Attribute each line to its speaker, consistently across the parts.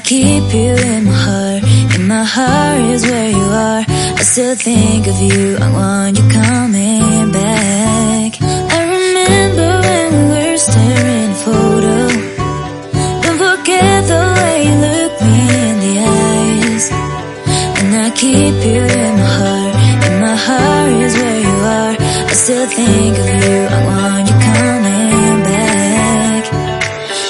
Speaker 1: keep you in my heart. In my heart is where you are. I still think of you, I want you coming back. I remember when we were staring at a photo. Don't forget the way you look me in the eyes. And I keep you in my heart. In my heart is where you are. I still think of you, I want you coming back.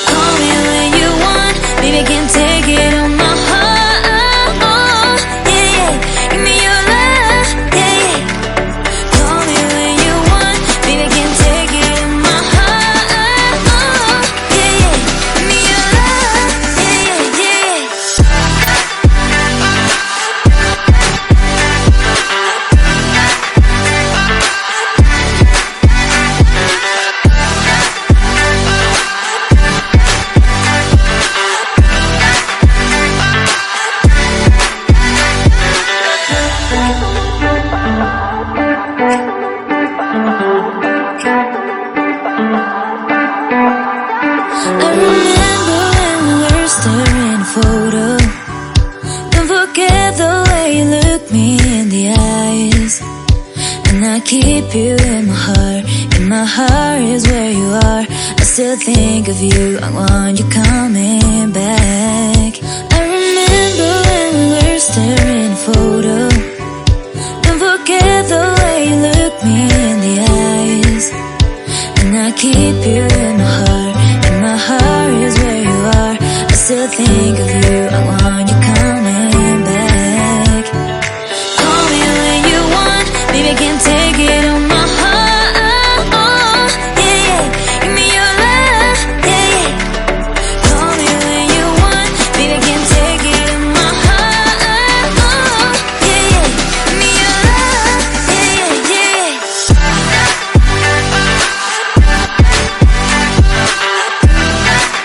Speaker 1: Call me when you want, baby, I can't take it on my heart. Yeah, yeah, give me your love, yeah, yeah. Call me when you want, baby, I can't take it on my heart. Yeah, yeah, give me your love, yeah, yeah, yeah. I remember when we were staring at a photo. Don't forget the way you look me in the eyes. And I keep you in my heart. In my heart is where you are. I still think of you, I want you coming back. I remember when we were staring at a photo. Don't forget the way you look me in the eyes. And I keep you in my heart. In my heart is where you are. I still think of you, I want you coming back. Call me when you want, baby, I can't take it on